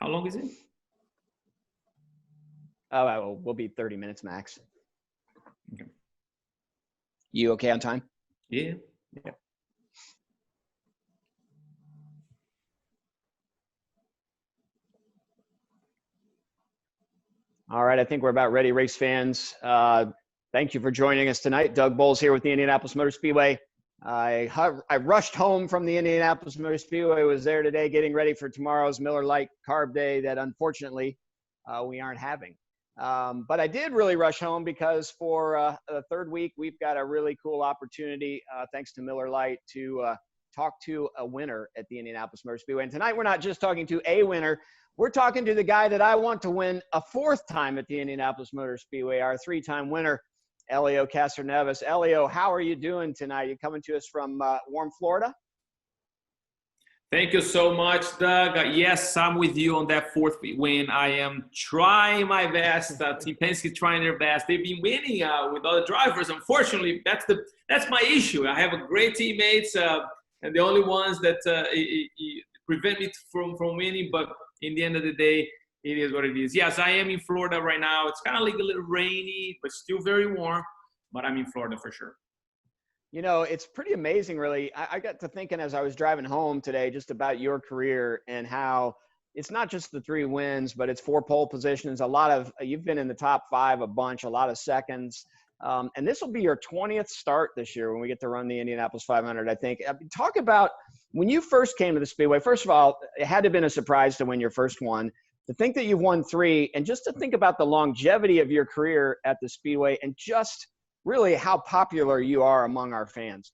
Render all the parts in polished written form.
How long is it? Oh, we'll be 30 minutes max. Okay. You okay on time? Yeah. Yeah. All right, I think we're about ready, race fans. Thank you for joining us tonight. Doug Boles here with the Indianapolis Motor Speedway. I rushed home from the Indianapolis Motor Speedway, was there today getting ready for tomorrow's Miller Lite Carb Day that unfortunately we aren't having. But I did really rush home because for the third week, we've got a really cool opportunity, thanks to Miller Lite, to talk to a winner at the Indianapolis Motor Speedway. And tonight, we're not just talking to a winner. We're talking to the guy that I want to win a fourth time at the Indianapolis Motor Speedway, our three-time winner, Helio Castroneves. Helio, how are you doing tonight? You coming to us from warm Florida? Thank you so much, Doug. Yes, I'm with you on that fourth win. I am trying my best. Team Penske trying their best. They've been winning with other drivers. Unfortunately, that's my issue. I have a great teammates, and the only ones that prevent me from winning. But in the end of the day, it is what it is. Yes, I am in Florida right now. It's kind of like a little rainy, but still very warm. But I'm in Florida for sure. You know, it's pretty amazing, really. I got to thinking as I was driving home today just about your career and how it's not just the 3 wins, but it's 4 pole positions. You've been in the top 5 a bunch, a lot of seconds. And this will be your 20th start this year when we get to run the Indianapolis 500, I think. Talk about when you first came to the Speedway. First of all, it had to have been a surprise to win your first one. To think that you've won 3, and just to think about the longevity of your career at the Speedway and just really how popular you are among our fans.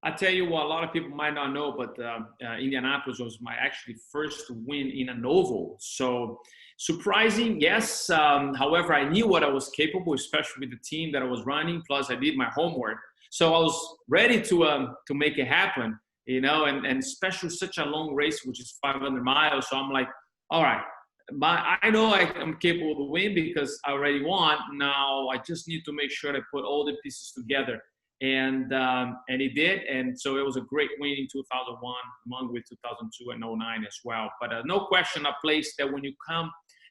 I tell you what, a lot of people might not know, but Indianapolis was my actually first win in an oval. So surprising, yes. However, I knew what I was capable, especially with the team that I was running. Plus, I did my homework, so I was ready to make it happen. You know, and especially such a long race, which is 500 miles. So I'm like, all right. I know I'm capable to win because I already won. Now I just need to make sure I put all the pieces together, and it did. And so it was a great win in 2001, along with 2002 and 2009 as well. But no question, a place that when you come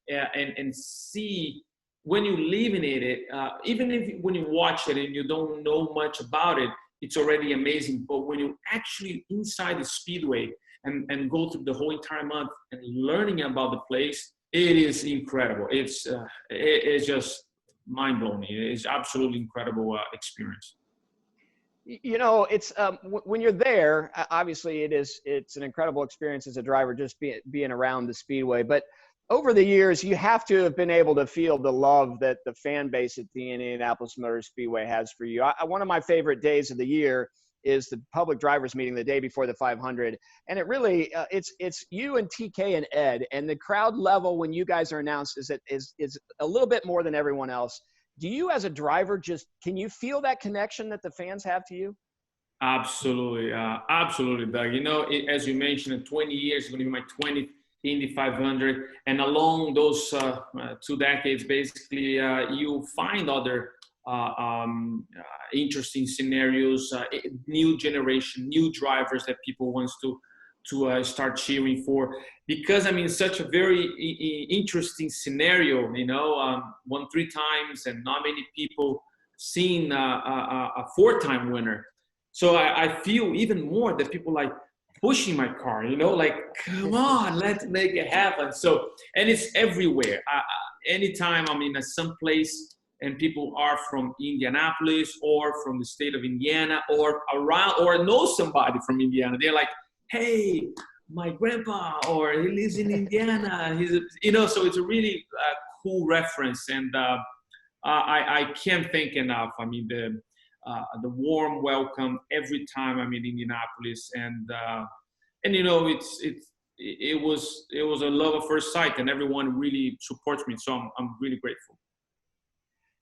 and see, when you live in it, even when you watch it and you don't know much about it, it's already amazing. But when you actually inside the Speedway and go through the whole entire month and learning about the place, it is incredible. It's just mind-blowing. It's absolutely incredible experience. You know, it's when you're there, obviously it's an incredible experience as a driver just being around the Speedway. But over the years, you have to have been able to feel the love that the fan base at the Indianapolis Motor Speedway has for you. One of my favorite days of the year is the public drivers meeting the day before the 500. And it really, it's you and TK and Ed, and the crowd level when you guys are announced is a little bit more than everyone else. Do you as a driver can you feel that connection that the fans have to you? Absolutely. Absolutely, Doug. You know, as you mentioned, in 20 years, it's going to be my 20th Indy 500. And along those 2 decades, basically, you find other interesting scenarios, new generation, new drivers that people wants to start cheering for, because I mean, such a very interesting scenario, you know, won 3 times and not many people seen a 4-time winner. So I feel even more that people like pushing my car, you know, like, come on, let's make it happen. So, and it's everywhere. Anytime I'm in some place and people are from Indianapolis or from the state of Indiana or around, or know somebody from Indiana, they're like, hey, my grandpa, or he lives in Indiana. You know, so it's a really cool reference. And I can't thank enough. I mean, the warm welcome every time I'm in Indianapolis. And you know, it was a love at first sight, and everyone really supports me. So I'm really grateful.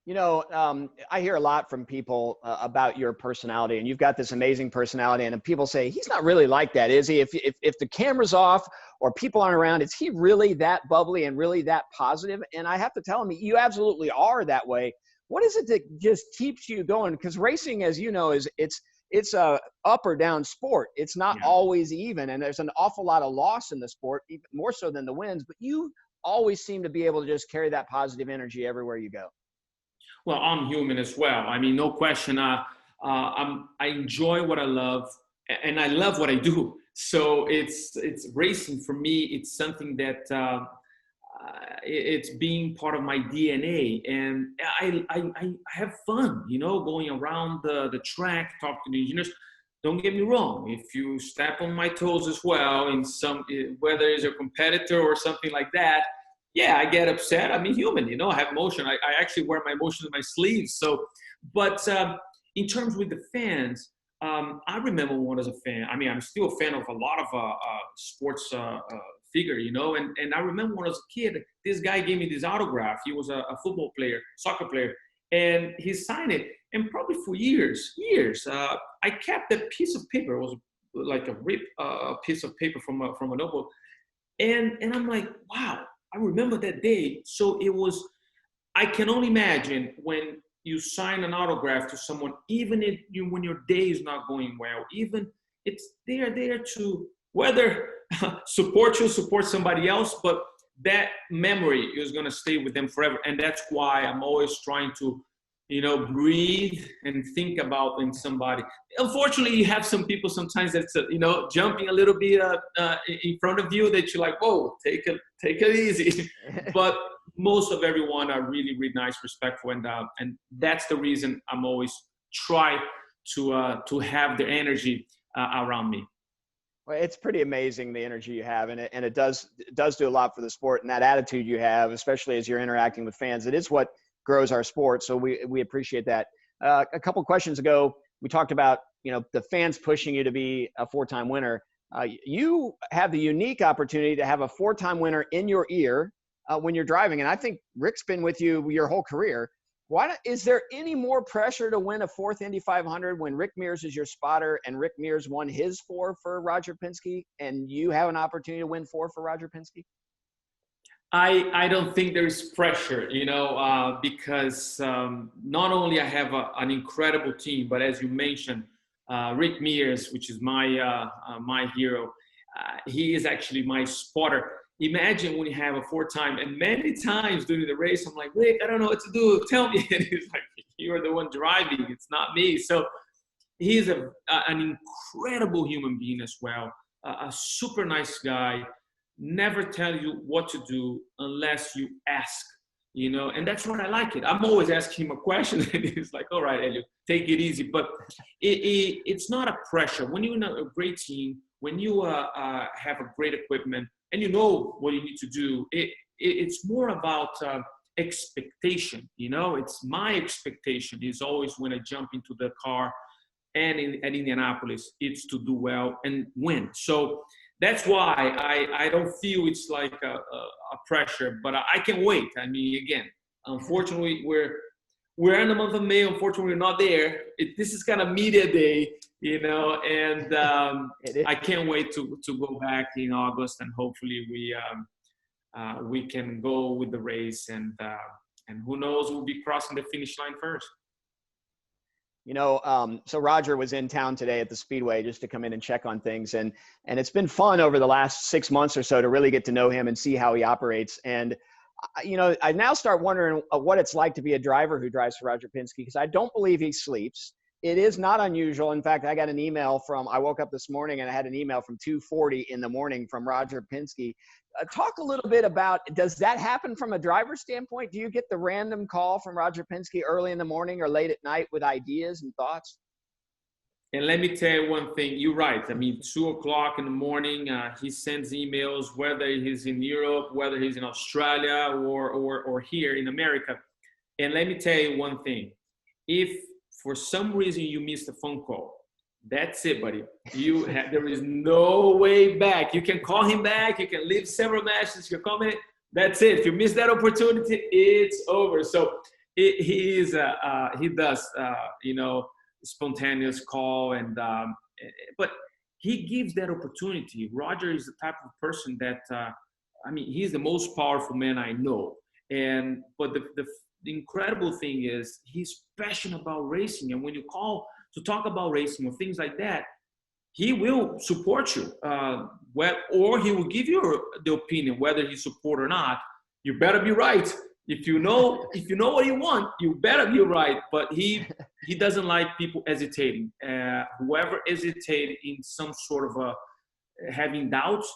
You know, I hear a lot from people about your personality, and you've got this amazing personality, and people say, he's not really like that, is he? If the camera's off or people aren't around, is he really that bubbly and really that positive? And I have to tell him, you absolutely are that way. What is it that just keeps you going? Because racing, as you know, it's it's a up or down sport. It's not Yeah. always even, and there's an awful lot of loss in the sport, even more so than the wins. But you always seem to be able to just carry that positive energy everywhere you go. Well, I'm human as well. I mean, no question. I enjoy what I love, and I love what I do. So it's racing for me. It's something that it's being part of my DNA, and I have fun. You know, going around the track, talking to the engineers. Don't get me wrong. If you step on my toes as well, in some whether it's a competitor or something like that, yeah, I get upset. I'm a human, you know. I have emotion. I actually wear my emotions in my sleeves. So, but in terms with the fans, I remember one as a fan. I mean, I'm still a fan of a lot of sports figure, you know. And I remember when I was a kid, this guy gave me this autograph. He was a football player, soccer player, and he signed it. And probably for years, I kept that piece of paper. It was like a rip piece of paper from a notebook. And I'm like, wow, I remember that day. So it was, I can only imagine when you sign an autograph to someone, even if when your day is not going well, even they are there to whether support you, support somebody else, but that memory is going to stay with them forever. And that's why I'm always trying to, you know, breathe and think about in somebody. Unfortunately, you have some people sometimes that's, you know, jumping a little bit in front of you that you're like, whoa, take it easy. But most of everyone are really, really nice, respectful. And that's the reason I'm always try to have the energy around me. Well, it's pretty amazing the energy you have, and it does do a lot for the sport, and that attitude you have, especially as you're interacting with fans. It is what grows our sport, so we appreciate that. A couple questions ago, we talked about, you know, the fans pushing you to be a 4-time winner. You have the unique opportunity to have a 4-time winner in your ear when you're driving, and I think Rick's been with you your whole career. Is there any more pressure to win a 4th Indy 500 when Rick Mears is your spotter and Rick Mears won his 4 for Roger Penske, and you have an opportunity to win 4 for Roger Penske? I don't think there is pressure, you know, because not only I have an incredible team, but as you mentioned, Rick Mears, which is my hero, he is actually my spotter. Imagine when you have a 4-time, and many times during the race, I'm like, Rick, I don't know what to do. Tell me. And he's like, you're the one driving. It's not me. So he's an incredible human being as well, a super nice guy. Never tell you what to do unless you ask, you know, and that's what I like it. I'm always asking him a question, and he's like, all right, Helio, take it easy. But it's not a pressure. When you're in a great team, when you have a great equipment, and you know what you need to do, it's more about expectation, you know. It's my expectation is always when I jump into the car and at Indianapolis, it's to do well and win. So that's why I don't feel it's like a pressure, but I can wait. I mean, again, unfortunately, we're in the month of May. Unfortunately, we're not there. This is kind of media day, you know, and I can't wait to go back in August, and hopefully we can go with the race, and who knows, we'll be crossing the finish line first. You know, so Roger was in town today at the Speedway just to come in and check on things. And it's been fun over the last 6 months or so to really get to know him and see how he operates. And, you know, I now start wondering what it's like to be a driver who drives for Roger Penske, because I don't believe he sleeps. It is not unusual. In fact, I got an email I woke up this morning and I had an email from 2:40 in the morning from Roger Penske. Talk a little bit about, does that happen from a driver standpoint? Do you get the random call from Roger Penske early in the morning or late at night with ideas and thoughts? And let me tell you one thing, you're right. I mean, 2:00 in the morning, he sends emails, whether he's in Europe, whether he's in Australia or here in America. And let me tell you one thing, if for some reason you missed a phone call, that's it, buddy. There is no way back. You can call him back. You can leave several messages. You can comment. That's it. If you miss that opportunity, it's over. So he does, you know, spontaneous call, but he gives that opportunity. Roger is the type of person that, I mean, he's the most powerful man I know. But the incredible thing is he's passionate about racing. And when you call to talk about racing or things like that, he will support you. Or he will give you the opinion whether he support or not. You better be right. If you know what you want, you better be right. But he doesn't like people hesitating. Whoever hesitates in some sort of having doubts,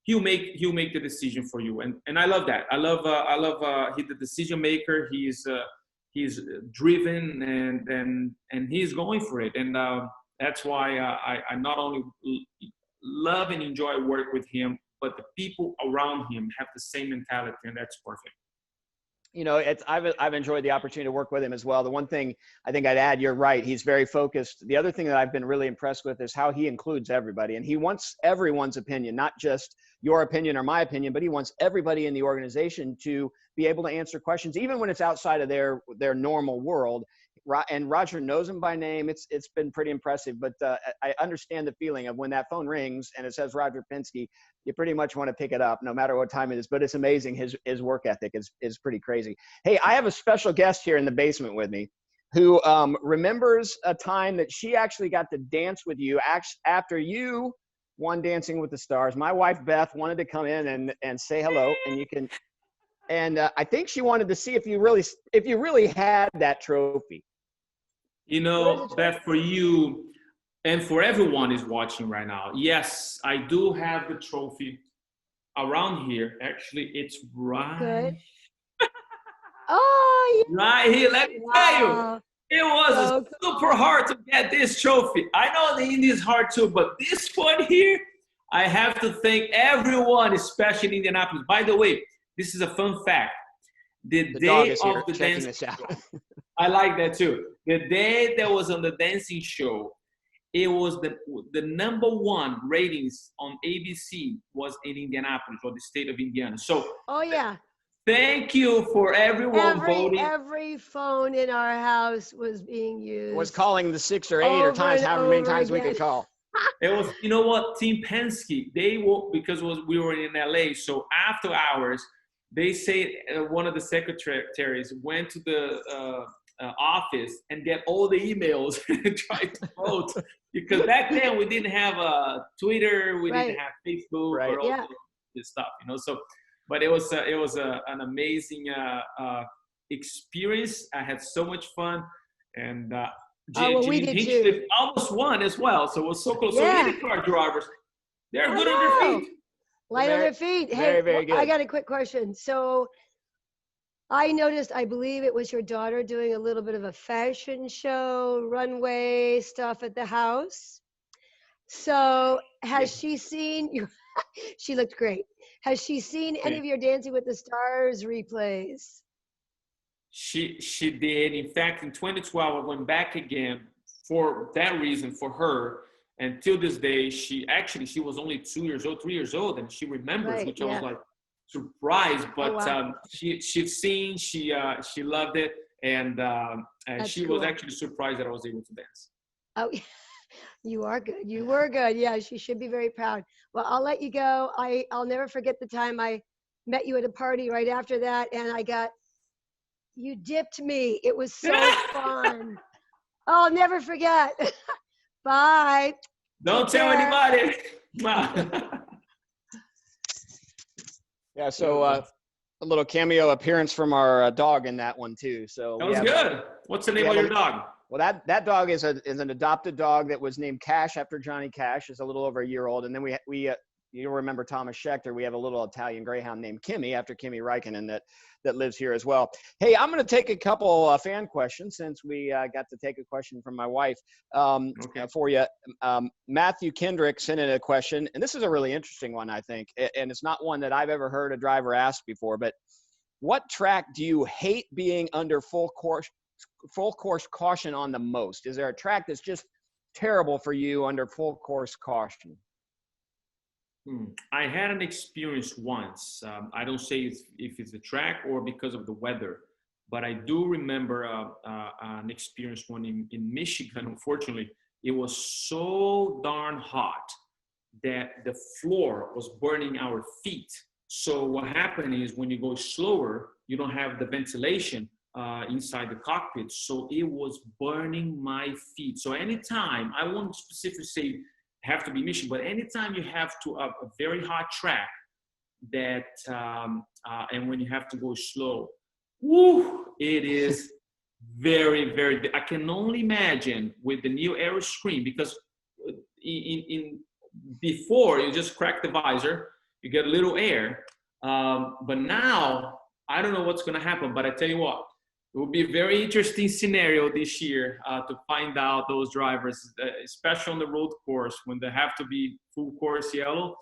he'll make the decision for you. And I love that. I love he's the decision maker. He's driven and he's going for it. And that's why I not only love and enjoy work with him, but the people around him have the same mentality, and that's perfect. You know, I've enjoyed the opportunity to work with him as well. The one thing I think I'd add, you're right, he's very focused. The other thing that I've been really impressed with is how he includes everybody, and he wants everyone's opinion, not just your opinion or my opinion, but he wants everybody in the organization to be able to answer questions, even when it's outside of their normal world. And Roger knows him by name. It's been pretty impressive, but I understand the feeling of when that phone rings and it says Roger Penske, you pretty much want to pick it up no matter what time it is. But it's amazing. His work ethic is pretty crazy. Hey, I have a special guest here in the basement with me who remembers a time that she actually got to dance with you after you won Dancing with the Stars. My wife, Beth, wanted to come in and say hello, and you can. And I think she wanted to see if you really had that trophy. You know, Beth, for you and for everyone is watching right now, yes, I do have the trophy around here. Actually, it's right. Good. Oh, yeah. Right here. Let me tell you, it was So super hard to get this trophy. I know the Indy is hard too, but this one here, I have to thank everyone, especially in Indianapolis. By the way, this is a fun fact. The day of the dancing show, I like that too. The day that was on the dancing show, it was the number one ratings on ABC was in Indianapolis, or the state of Indiana. So, oh yeah. Thank you for everyone voting. Every phone in our house was being used. Was calling the 6 or 8 or times, however many times we could call. It was, you know what, Team Penske, they will, because we were in LA, so after hours, they say one of the secretaries went to the office and get all the emails and tried to vote. Because back then we didn't have Twitter, we didn't have Facebook, or all this stuff, you know. So, but it was an amazing experience. I had so much fun, and we did too. Almost won as well, so it was so close. Yeah. So IndyCar drivers, they're good on their feet. Light on their feet. Hey, very good. I got a quick question. So I noticed, I believe it was your daughter doing a little bit of a fashion show, runway stuff at the house. So has she seen you? She looked great. Has she seen any of your Dancing with the Stars replays? She did. In fact, in 2012, I went back again for that reason for her. And till this day, she was only 2 years old, 3 years old, and she remembers, which I was like surprised. But she'd seen, she loved it, and she was actually surprised that I was able to dance. Oh, you are good. You were good. Yeah, she should be very proud. Well, I'll let you go. I'll never forget the time I met you at a party right after that, and you dipped me. It was so fun. I'll never forget. Bye. Don't tell anybody. Yeah, so a little cameo appearance from our dog in that one too. So that was good. What's the name of your dog? Well, that dog is an adopted dog that was named Cash after Johnny Cash. Is a little over a year old, and then we you'll remember Thomas Schechter. We have a little Italian Greyhound named Kimmy after Kimi Räikkönen that lives here as well. Hey, I'm going to take a couple fan questions since we got to take a question from my wife for you. Matthew Kendrick sent in a question, and this is a really interesting one, I think, and it's not one that I've ever heard a driver ask before, but what track do you hate being under full course caution on the most? Is there a track that's just terrible for you under full course caution? I had an experience once. I don't say if it's the track or because of the weather, but I do remember an experience one in Michigan. Unfortunately, it was so darn hot that the floor was burning our feet. So what happened is when you go slower, you don't have the ventilation. inside the cockpit. So it was burning my feet. So anytime, I won't specifically say have to be mission, but anytime you have to a very hot track that, and when you have to go slow, woo, it is very, very, I can only imagine with the new aero screen, because in before you just crack the visor, you get a little air. But now, I don't know what's going to happen, but I tell you what, it will be a very interesting scenario this year to find out those drivers, especially on the road course, when they have to be full course yellow,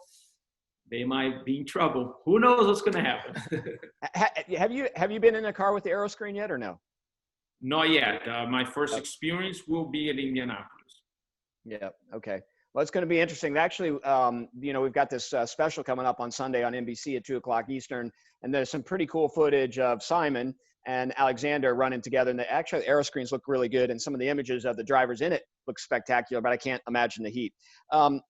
they might be in trouble. Who knows what's going to happen? Have you been in a car with the aero screen yet or no? Not yet. My first experience will be at Indianapolis. Yeah. Okay. Well, it's going to be interesting. Actually, we've got this special coming up on Sunday on NBC at 2:00 Eastern, and there's some pretty cool footage of Simon and Alexander running together. And the aero screens look really good, and some of the images of the drivers in it look spectacular, but I can't imagine the heat.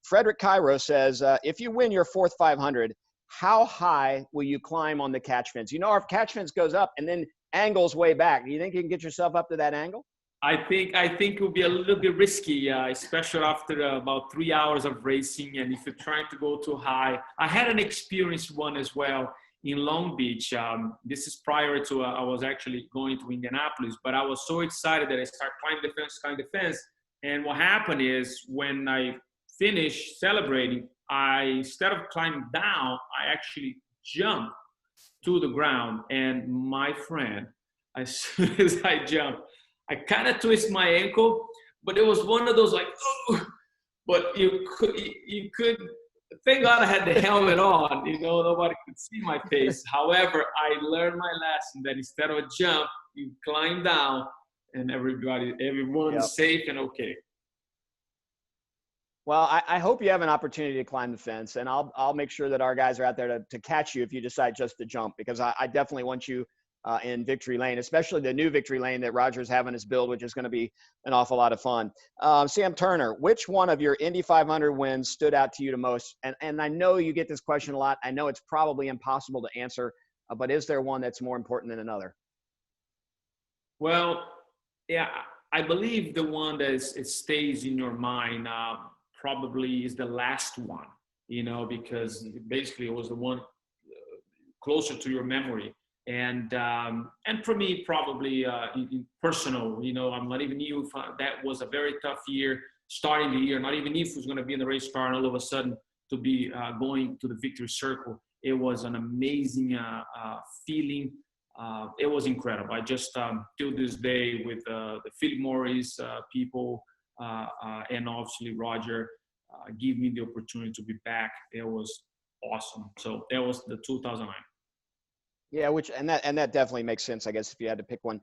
Frederick Cairo says, if you win your fourth 500, how high will you climb on the catch fence? Our catch fence goes up and then angles way back. Do you think you can get yourself up to that angle? I think it will be a little bit risky, especially after about 3 hours of racing. And if you're trying to go too high, I had an experience one as well in Long Beach. This is prior to I was actually going to Indianapolis, but I was so excited that I started climbing the fence. And what happened is when I finished celebrating, instead of climbing down, I actually jumped to the ground. And my friend, as soon as I jumped, I kind of twist my ankle, but it was one of those like, oh, but you could, thank God I had the helmet on, nobody could see my face. However, I learned my lesson that instead of a jump, you climb down and everyone's safe and okay. Well, I hope you have an opportunity to climb the fence, and I'll make sure that our guys are out there to catch you if you decide just to jump, because I definitely want you in Victory Lane, especially the new Victory Lane that Roger's having us build, which is going to be an awful lot of fun. Sam Turner, which one of your Indy 500 wins stood out to you the most? And I know you get this question a lot. I know it's probably impossible to answer, but is there one that's more important than another? Well, yeah, I believe the one that it stays in your mind probably is the last one, because basically it was the one closer to your memory. And for me, probably in personal, I'm not even knew if that was a very tough year, starting the year, not even if it was going to be in the race car, and all of a sudden to be going to the victory circle. It was an amazing feeling. It was incredible. I just, till this day, with the Philip Morris people and obviously Roger, give me the opportunity to be back. It was awesome. So that was the 2009. Yeah, and that definitely makes sense, I guess, if you had to pick one.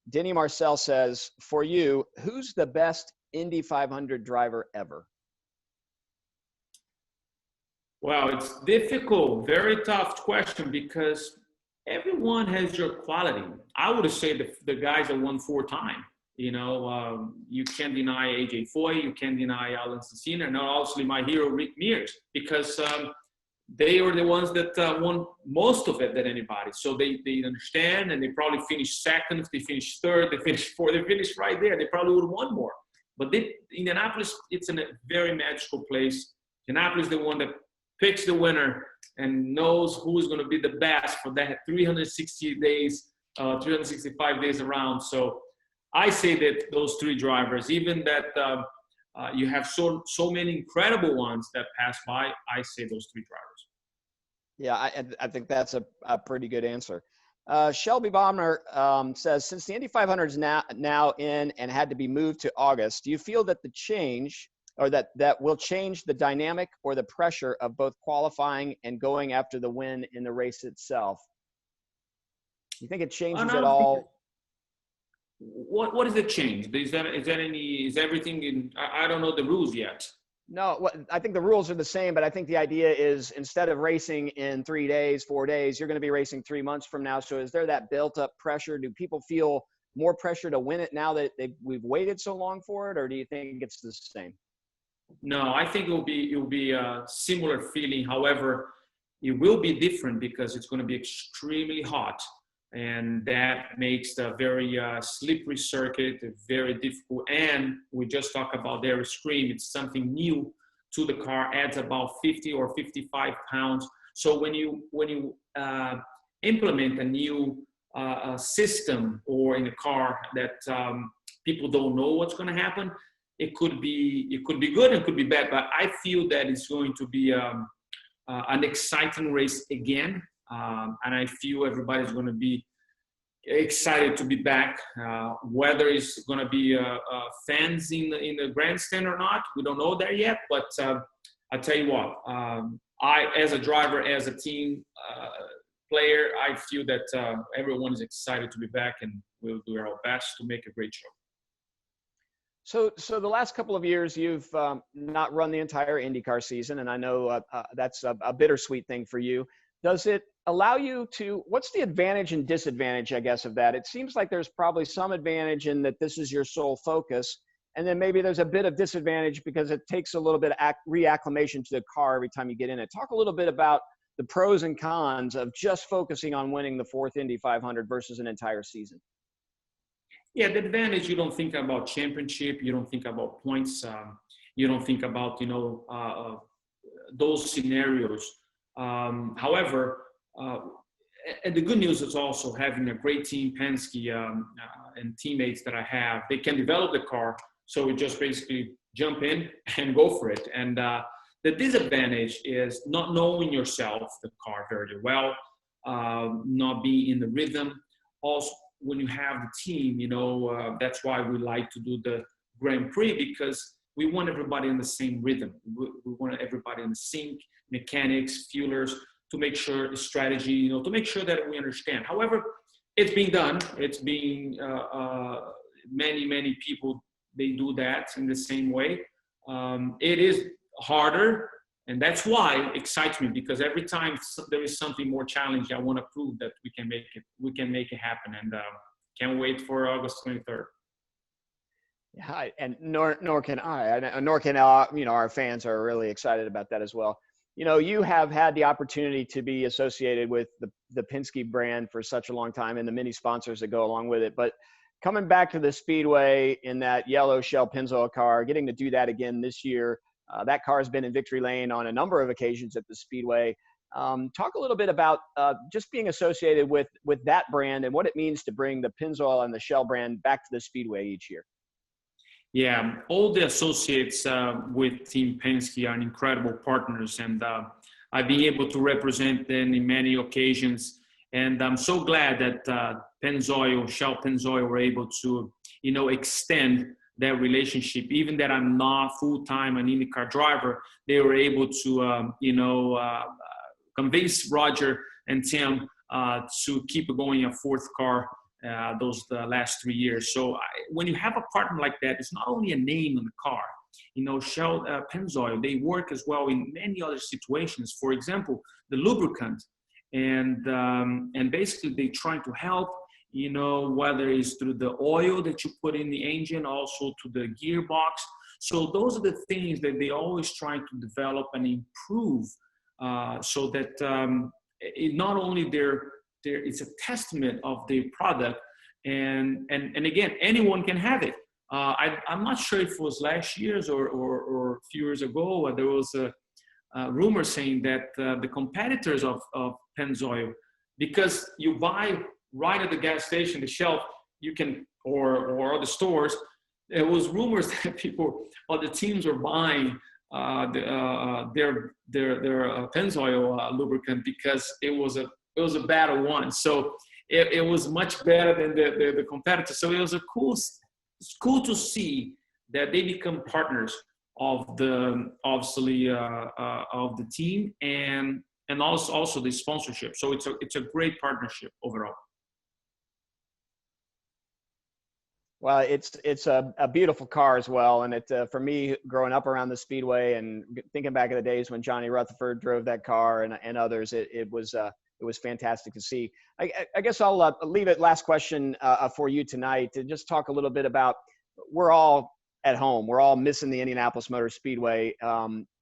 Denny Marcel says, for you, who's the best Indy 500 driver ever? Well, it's difficult, very tough question, because everyone has your quality. I would say the guys that won 4 times. You can't deny AJ Foy, you can't deny Alan Cecina, and obviously my hero Rick Mears, because they were the ones that won most of it than anybody. So they understand, and they probably finished second. If they finished third, they finished fourth, they finished right there. They probably would have won more. But Indianapolis, it's a very magical place. Indianapolis is the one that picks the winner and knows who is going to be the best for that 360 days, 365 days around. So I say that those 3 drivers, even that you have so many incredible ones that pass by, I say those 3 drivers. Yeah, I think that's a pretty good answer. Shelby Baumner says, since the Indy 500 is now in and had to be moved to August, do you feel that the change, or that will change the dynamic or the pressure of both qualifying and going after the win in the race itself? You think it changes at all? What is the change? Is everything in? I don't know the rules yet. No, I think the rules are the same, but I think the idea is, instead of racing in 3 days, 4 days, you're going to be racing 3 months from now. So is there that built up pressure? Do people feel more pressure to win it now that we've waited so long for it, or do you think it's the same? No, I think it will be a similar feeling. However, it will be different because it's going to be extremely hot. and that makes the very slippery circuit very difficult. And we just talked about the air scream. It's something new to the car, adds about 50 or 55 pounds. So when you implement a new system or in a car that people don't know what's going to happen, it could be good, it could be bad. But I feel that it's going to be an exciting race again. And I feel everybody's going to be excited to be back. Whether it's going to be fans in the grandstand or not, we don't know that yet. But I tell you what, I, as a driver, as a team player, I feel that everyone is excited to be back, and we'll do our best to make a great show. So the last couple of years, you've not run the entire IndyCar season, and I know that's a bittersweet thing for you. Does it allow you to, what's the advantage and disadvantage, I guess, of that? It seems like there's probably some advantage in that this is your sole focus, and then maybe there's a bit of disadvantage because it takes a little bit of reacclimation to the car every time you get in it. Talk a little bit about the pros and cons of just focusing on winning the 4th Indy 500 versus an entire season. Yeah, the advantage, you don't think about championship, you don't think about points, you don't think about, those scenarios. However, and the good news is also having a great team, Penske, and teammates that I have. They can develop the car, so we just basically jump in and go for it. And the disadvantage is not knowing yourself, the car, very well, not being in the rhythm. Also, when you have the team, that's why we like to do the Grand Prix, because we want everybody in the same rhythm. We want everybody in the sync, mechanics, fuelers, to make sure the strategy, to make sure that we understand. However, it's being done. It's being, many people, they do that in the same way. It is harder, and that's why it excites me, because every time there is something more challenging, I want to prove that we can make it happen, and can't wait for August 23rd. Yeah, and nor can I, nor can our fans are really excited about that as well. You have had the opportunity to be associated with the Penske brand for such a long time, and the many sponsors that go along with it. But coming back to the Speedway in that yellow Shell Pennzoil car, getting to do that again this year. That car has been in victory lane on a number of occasions at the Speedway. Talk a little bit about just being associated with that brand and what it means to bring the Pennzoil and the Shell brand back to the Speedway each year. Yeah, all the associates with Team Penske are incredible partners, and I've been able to represent them in many occasions. And I'm so glad that Pennzoil, Shell Pennzoil, were able to, extend that relationship. Even that I'm not full-time an IndyCar driver, they were able to, convince Roger and Tim to keep going a 4th car the last 3 years. So when you have a partner like that, it's not only a name on the car. Shell Pennzoil, they work as well in many other situations. For example, the lubricant, and basically they try to help, whether it's through the oil that you put in the engine, also to the gearbox. So those are the things that they always try to develop and improve, so that it not only it's a testament of the product, and again, anyone can have it. I'm not sure if it was last year's or a few years ago, there was a rumor saying that the competitors of Pennzoil, because you buy right at the gas station, the shelf, you can, or other stores, there was rumors that people or the teams were buying their Pennzoil lubricant because it was a better one. So it was much better than the competitor. So it was it's cool to see that they become partners of the team and also the sponsorship. So it's a great partnership overall. Well, it's a beautiful car as well, and it for me, growing up around the Speedway and thinking back in the days when Johnny Rutherford drove that car and others, it was fantastic to see. I guess I'll leave it. Last question for you tonight, to just talk a little bit about, we're all at home, we're all missing the Indianapolis Motor Speedway.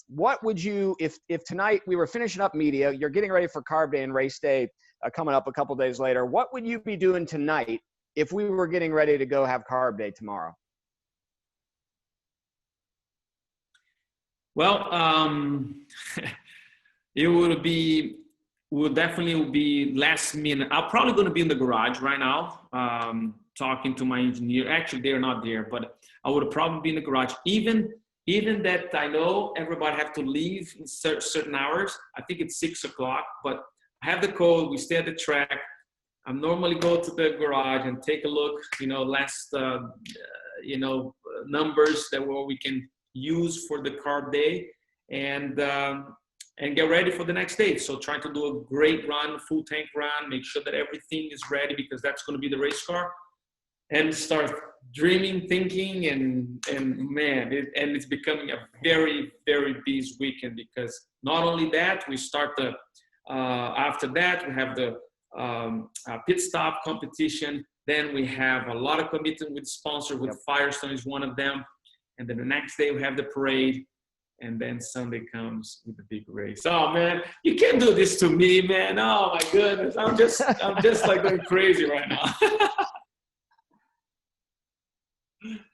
What would you, if tonight we were finishing up media, you're getting ready for Carb Day and race day, coming up a couple days later. What would you be doing tonight if we were getting ready to go have carb day tomorrow? Well, it would definitely be last minute. I'm probably going to be in the garage right now, talking to my engineer. Actually, they're not there, but I would probably be in the garage. Even that I know everybody have to leave in certain hours. I think it's 6 o'clock, but I have the code. We stay at the track. I normally go to the garage and take a look, last, numbers that we can use for the carb day, and get ready for the next day. So trying to do a great run, full tank run, make sure that everything is ready, because that's going to be the race car, and start dreaming, thinking, and man, it's becoming a very, very busy weekend, because not only that, we start after that, we have the pit stop competition. Then we have a lot of commitment with sponsors, with Firestone is one of them. And then the next day we have the parade. And then Sunday comes with the big race. Oh man, you can't do this to me, man. Oh my goodness. I'm just like going crazy right now.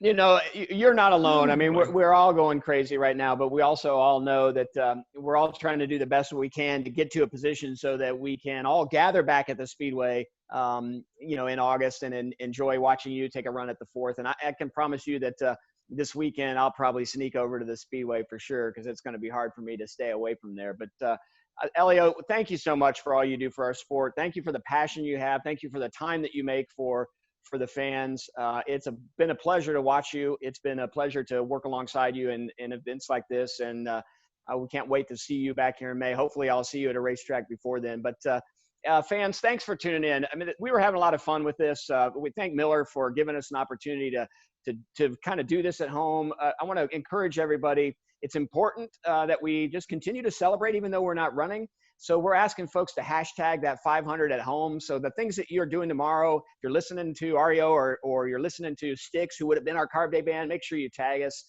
You're not alone. I mean, we're all going crazy right now, but we also all know that we're all trying to do the best we can to get to a position so that we can all gather back at the Speedway, in August, and enjoy watching you take a run at the 4th. And I can promise you that this weekend I'll probably sneak over to the Speedway for sure, because it's going to be hard for me to stay away from there. But Helio, thank you so much for all you do for our sport. Thank you for the passion you have. Thank you for the time that you make for the fans. It's been a pleasure to watch you. It's been a pleasure to work alongside you in events like this. And we can't wait to see you back here in May. Hopefully I'll see you at a racetrack before then. But fans, thanks for tuning in. I mean, we were having a lot of fun with this. We thank Miller for giving us an opportunity to kind of do this at home. I want to encourage everybody. It's important that we just continue to celebrate, even though we're not running. So we're asking folks to hashtag that 500 at home. So the things that you're doing tomorrow, if you're listening to Ario or you're listening to Styx, who would have been our Carb Day band, make sure you tag us.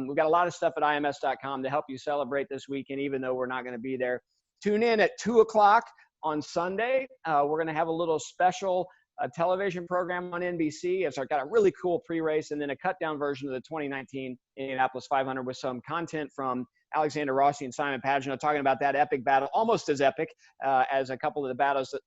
We've got a lot of stuff at ims.com to help you celebrate this weekend, even though we're not going to be there. Tune in at 2 o'clock on Sunday. We're going to have a little special television program on NBC. It's got a really cool pre-race, and then a cut-down version of the 2019 Indianapolis 500 with some content from Alexander Rossi and Simon Pagenaud, talking about that epic battle, almost as epic as a couple of the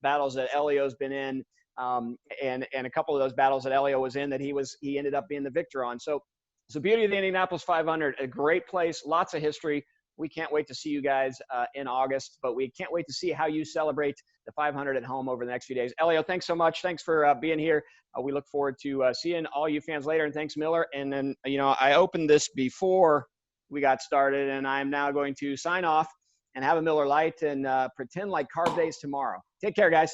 battles that Helio's been in, and a couple of those battles that Helio was in that he ended up being the victor on. So it's the beauty of the Indianapolis 500, a great place, lots of history. We can't wait to see you guys in August, but we can't wait to see how you celebrate the 500 at home over the next few days. Helio, thanks so much. Thanks for being here. We look forward to seeing all you fans later, and thanks, Miller. And then, I opened this before we got started, and I'm now going to sign off and have a Miller Lite and pretend like carb day's tomorrow. Take care, guys.